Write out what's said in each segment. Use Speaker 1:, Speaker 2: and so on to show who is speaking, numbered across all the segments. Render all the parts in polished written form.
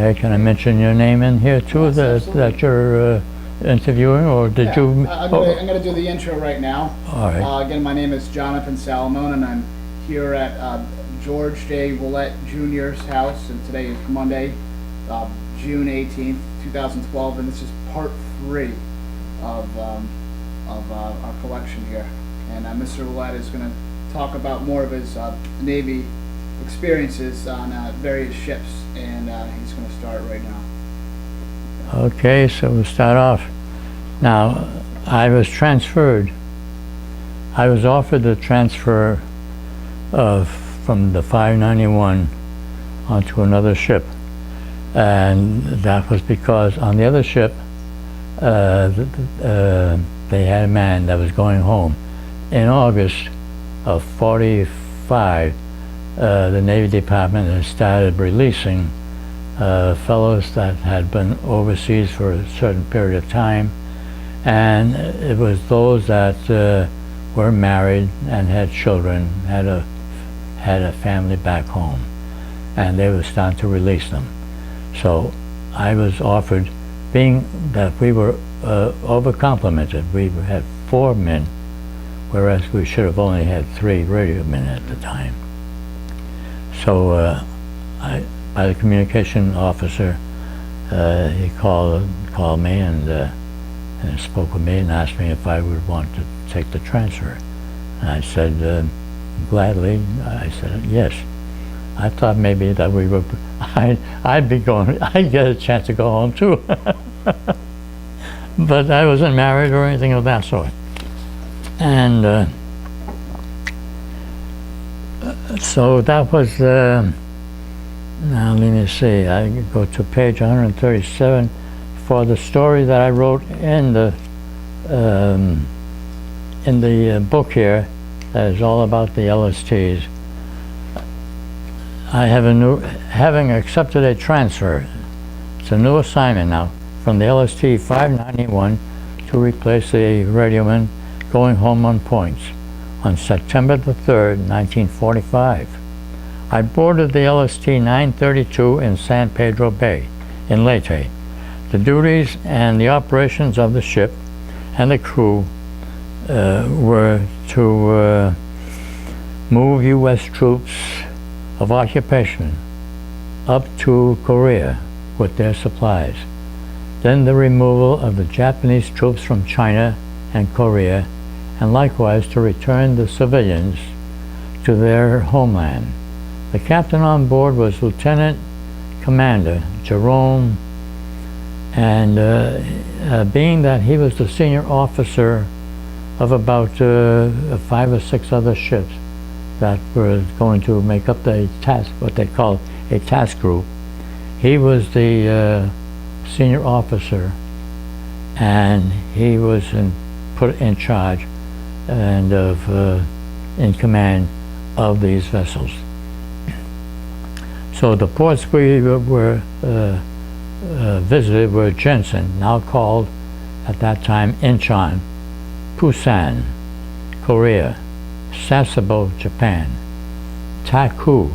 Speaker 1: Okay, can I mention your name in here too,
Speaker 2: Yes, absolutely.
Speaker 1: that you're interviewing, or did
Speaker 2: Yeah,
Speaker 1: you?
Speaker 2: I'm going to do the intro right now.
Speaker 1: All right.
Speaker 2: Again, my name is Jonathan Salamone, and I'm here at George J. Willett Jr.'s house, and today is Monday, June 18th, 2012, and this is part 3 of our collection here. And Mr. Willett is going to talk about more of his Navy experiences on various ships, and he's going to start right now.
Speaker 1: Okay, so we'll start off. Now, I was transferred. I was offered the transfer from the 591 onto another ship, and that was because on the other ship they had a man that was going home. In August of 45, the Navy Department had started releasing fellows that had been overseas for a certain period of time, and it was those that were married and had children, had a family back home, and they were starting to release them. So I was offered, being that we were overcomplimented. We had 4 men, whereas we should have only had 3 radio men at the time. So by the communication officer, he called me and spoke with me and asked me if I would want to take the transfer. And I said, gladly. I said yes. I thought maybe that we were, I'd get a chance to go home too. But I wasn't married or anything of that sort. And so that was, now let me see, I go to page 137 for the story that I wrote in the book here that is all about the LSTs. I have having accepted a transfer. It's a new assignment now from the LST 591 to replace the radioman going home on points on September the 3rd, 1945. I boarded the LST 932 in San Pedro Bay in Leyte. The duties and the operations of the ship and the crew were to move U.S. troops of occupation up to Korea with their supplies. Then the removal of the Japanese troops from China and Korea, and likewise to return the civilians to their homeland. The captain on board was Lieutenant Commander Jerome, and being that he was the senior officer of about 5 or 6 other ships that were going to make up the task, what they call a task group, he was the senior officer, and he was put in charge and in command of these vessels. So the ports we were visited were Jensen, now called at that time Incheon, Busan, Korea, Sasebo, Japan, Taku,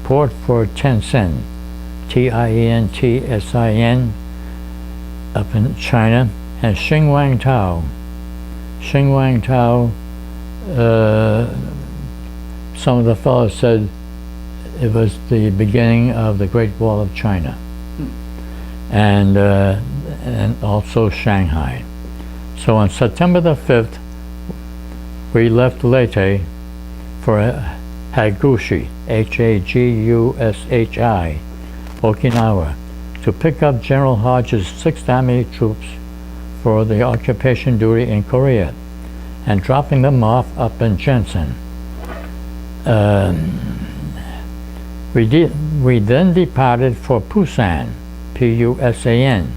Speaker 1: port for Tientsin, Tientsin, up in China, and Xingwangtao. Xingwangtao, some of the fellows said it was the beginning of the Great Wall of China, and also Shanghai. So on September the 5th, we left Leyte for Hagushi, Hagushi, Okinawa, to pick up General Hodge's 6th Army troops for the occupation duty in Korea, and dropping them off up in Jensen. We then departed for Busan, P-U-S-A-N,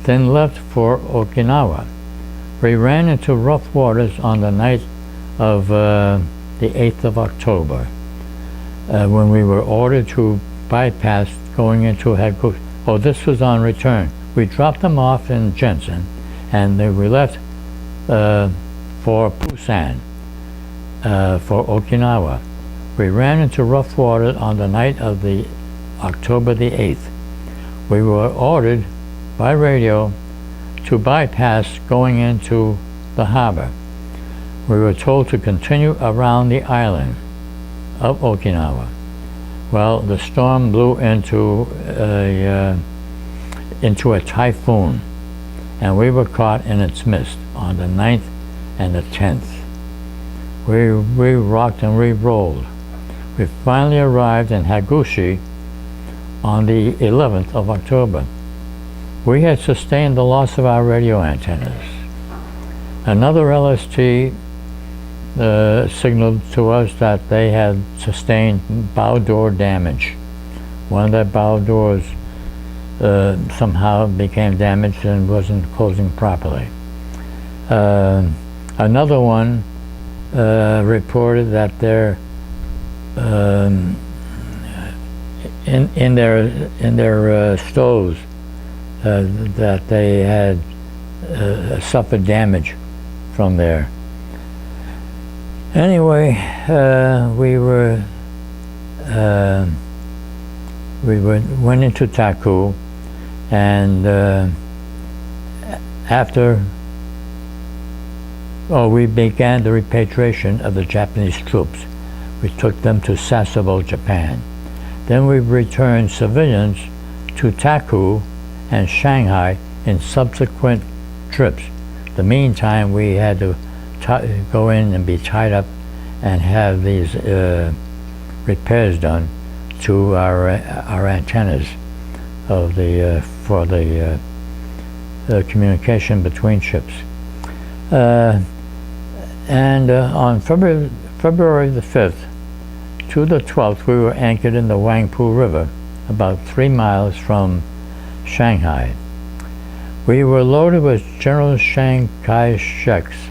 Speaker 1: then left for Okinawa. We ran into rough waters on the night of the 8th of October, when we were ordered to bypass going into Hagushi. Oh, this was on return. We dropped them off in Jensen, and then we left for Busan, for Okinawa. We ran into rough water on the night of the October the 8th. We were ordered by radio to bypass going into the harbor. We were told to continue around the island of Okinawa. Well, the storm blew into a typhoon, and we were caught in its midst on the 9th and the 10th. We rocked and we rolled. We finally arrived in Hagushi on the 11th of October. We had sustained the loss of our radio antennas. Another LST signaled to us that they had sustained bow door damage. One of their bow doors somehow became damaged and wasn't closing properly. Another one reported that their in their stoves that they had suffered damage from there. Anyway, we went into Taku, and we began the repatriation of the Japanese troops. We took them to Sasebo, Japan. Then we returned civilians to Taku and Shanghai in subsequent trips. The meantime, we had to go in and be tied up and have these repairs done to our antennas of for the communication between ships. On February the 5th to the 12th, we were anchored in the Wangpu River, about 3 miles from Shanghai. We were loaded with General Chiang Kai-shek's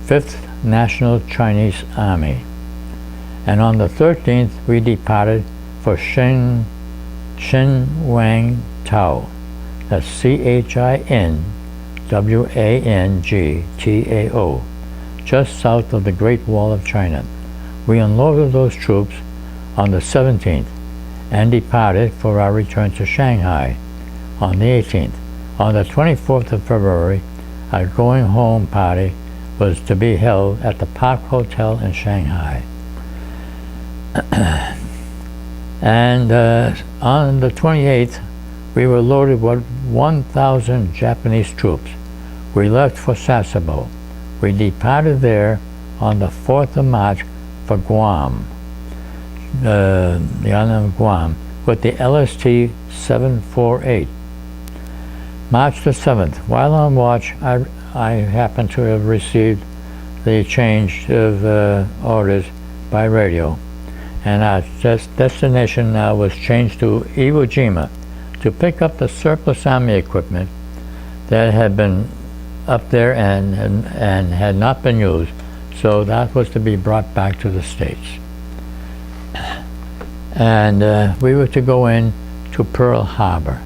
Speaker 1: 5th National Chinese Army. And on the 13th, we departed for Xinwangtao. That's Chinwangtao, just south of the Great Wall of China. We unloaded those troops on the 17th and departed for our return to Shanghai on the 18th. On the 24th of February, our going home party was to be held at the Park Hotel in Shanghai. And on the 28th, we were loaded with 1,000 Japanese troops. We left for Sasebo. We departed there on the 4th of March for Guam, the island of Guam, with the LST 748. March the 7th, while on watch, I happened to have received the change of orders by radio, and our destination now was changed to Iwo Jima to pick up the surplus Army equipment that had been up there and had not been used, so that was to be brought back to the States. And we were to go in to Pearl Harbor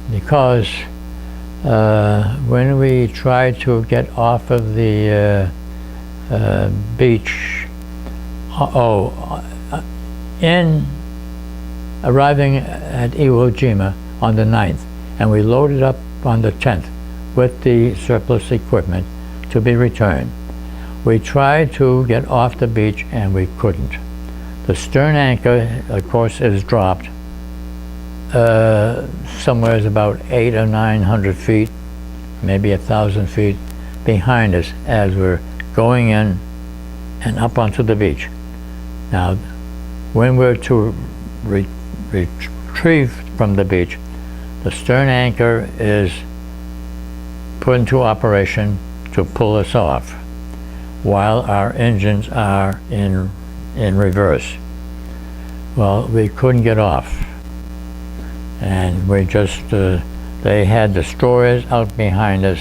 Speaker 1: because when we tried to get off of the beach, in arriving at Iwo Jima on the 9th, and we loaded up on the 10th with the surplus equipment to be returned. We tried to get off the beach and we couldn't. The stern anchor, of course, is dropped somewhere about 800 or 900 feet, maybe 1,000 feet behind us as we're going in and up onto the beach. Now, when we're to retrieve from the beach, the stern anchor is put into operation to pull us off, while our engines are in reverse. Well, we couldn't get off, and we just they had destroyers out behind us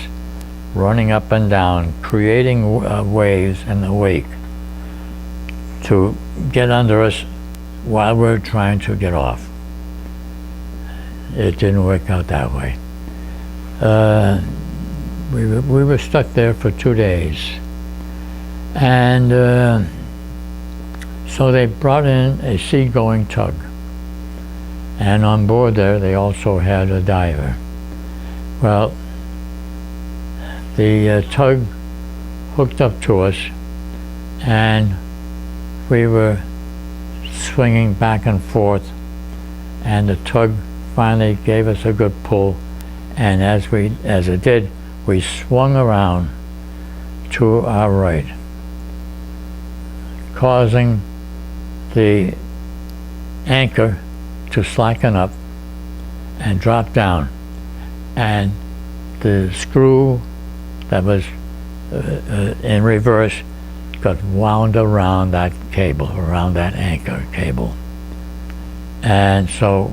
Speaker 1: running up and down, creating waves in the wake to get under us while we're trying to get off. It didn't work out that way. We were stuck there for 2 days, and so they brought in a seagoing tug and on board there they also had a diver. Well, the tug hooked up to us, and we were swinging back and forth, and the tug finally gave us a good pull, and as it did, we swung around to our right, causing the anchor to slacken up and drop down, and the screw that was in reverse got wound around that cable, around that anchor cable, and so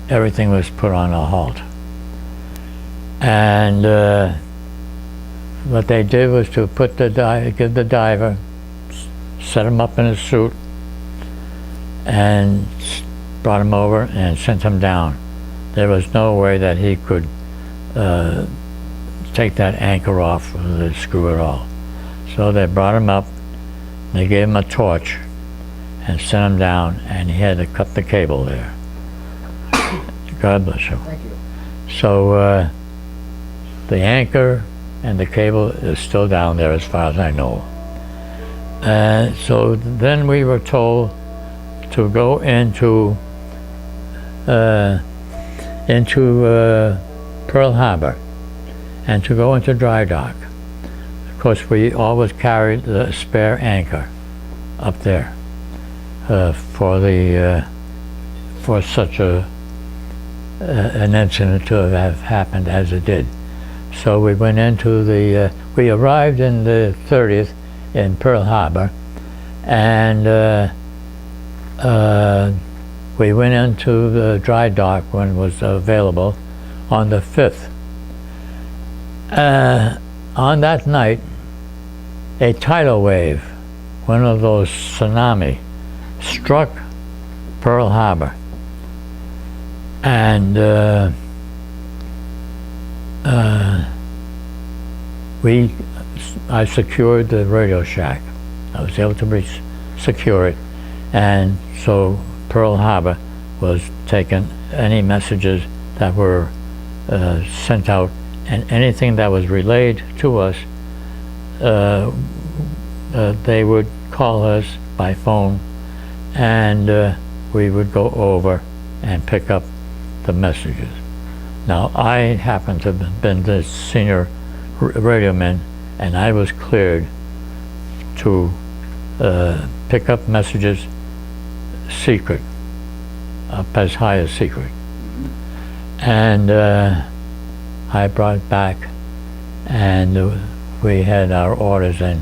Speaker 1: everything was put on a halt. And what they did was to put give the diver, set him up in a suit, and brought him over and sent him down. There was no way that he could take that anchor off the screw at all. So they brought him up, they gave him a torch and sent him down, and he had to cut the cable there. God bless you.
Speaker 2: Thank you.
Speaker 1: So the anchor and the cable is still down there as far as I know. So then we were told to go into Pearl Harbor and to go into dry dock. Of course, we always carried the spare anchor up there for such an incident to have happened as it did. So we went into we arrived in the 30th in Pearl Harbor, and we went into the dry dock when it was available on the 5th. On that night, a tidal wave, one of those tsunami, struck Pearl Harbor, and I secured the Radio Shack. I was able to secure it, and so Pearl Harbor was taken. Any messages that were sent out and anything that was relayed to us, they would call us by phone, and we would go over and pick up the messages. Now, I happened to have been the senior radio man, and I was cleared to pick up messages secret, up as high as secret. And I brought it back, and we had our orders in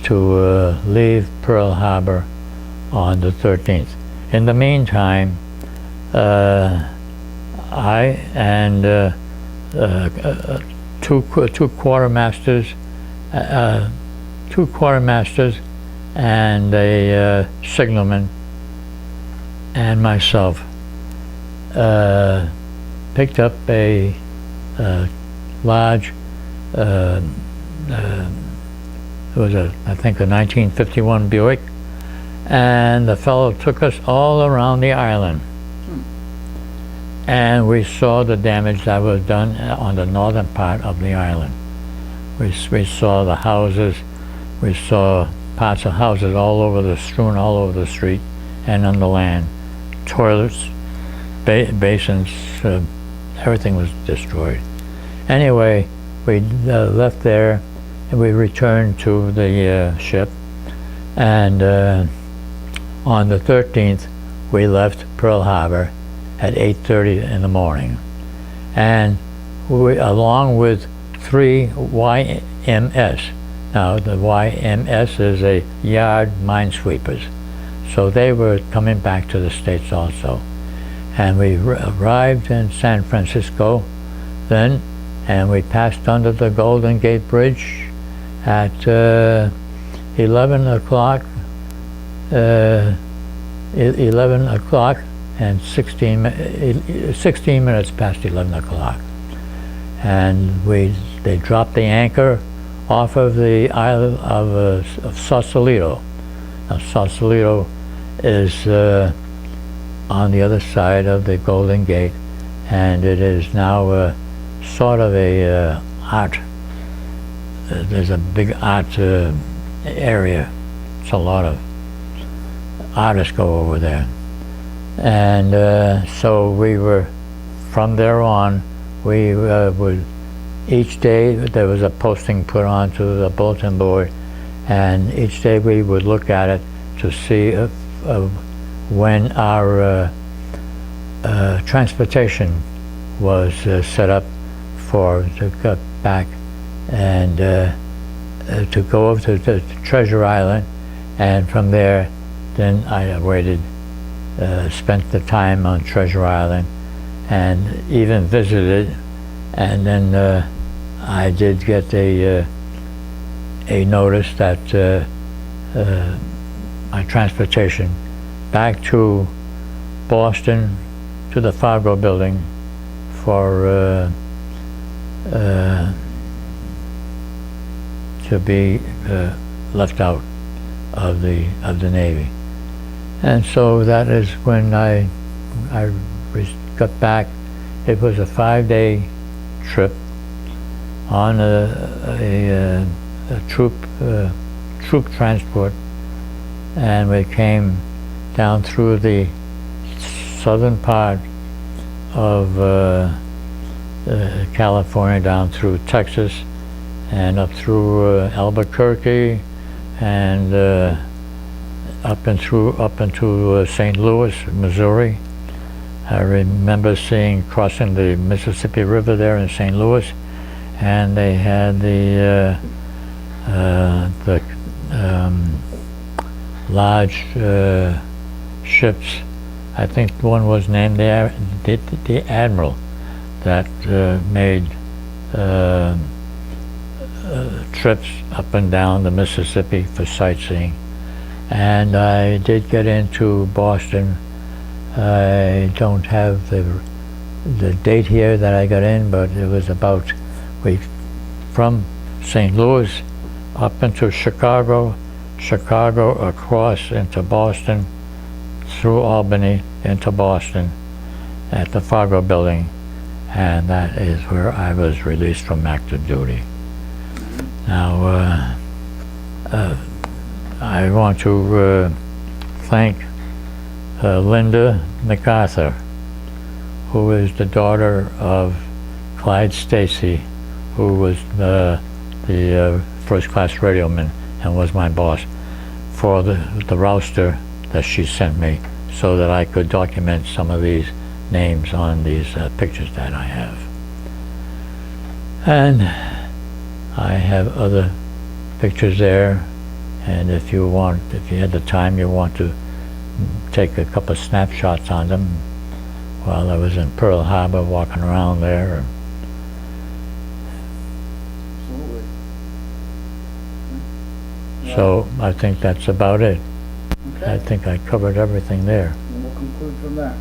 Speaker 1: to leave Pearl Harbor on the 13th. In the meantime, I and two quartermasters and a signalman and myself picked up a large, it was I think a 1951 Buick, and the fellow took us all around the island. And we saw the damage that was done on the northern part of the island. We saw the houses, we saw parts of houses strewn all over the street and on the land. Toilets, basins, everything was destroyed. Anyway, we left there and we returned to the ship, and on the 13th we left Pearl Harbor at 8:30 in the morning, and we, along with 3 YMS. Now the YMS is a yard minesweepers, so they were coming back to the States also. And we arrived in San Francisco then, and we passed under the Golden Gate Bridge at 11 o'clock, 11 o'clock and 16 minutes past 11 o'clock. And they dropped the anchor off of the island of Sausalito. Now Sausalito is on the other side of the Golden Gate, and it is now sort of a art. There's a big art area. It's a lot of artists go over there, and so we were, from there on, we would, each day there was a posting put onto the bulletin board, and each day we would look at it to see if, when our transportation was set up to get back and to go over to Treasure Island, and from there then I waited, spent the time on Treasure Island and even visited, and then I did get a notice that my transportation back to Boston, to the Fargo building, for to be left out of the Navy. And so that is when I got back. It was a 5-day trip on a troop transport, and we came down through the southern part of California, down through Texas, and up through Albuquerque, and up into St. Louis, Missouri. I remember crossing the Mississippi River there in St. Louis, and they had the large ships. I think one was named the Admiral, that made trips up and down the Mississippi for sightseeing. And I did get into Boston. I don't have the date here that I got in, but it was about, from St. Louis up into Chicago across into Boston, through Albany into Boston at the Fargo building, and that is where I was released from active duty. Now, I want to thank Linda MacArthur, who is the daughter of Clyde Stacy, who was the first-class radioman and was my boss, for the roster that she sent me, so that I could document some of these names on these pictures that I have. And I have other pictures there, and if you had the time, you want to take a couple of snapshots on them while I was in Pearl Harbor walking around there.
Speaker 2: Absolutely.
Speaker 1: So I think that's about it.
Speaker 2: Okay.
Speaker 1: I think I covered everything there.
Speaker 2: And we'll conclude from that.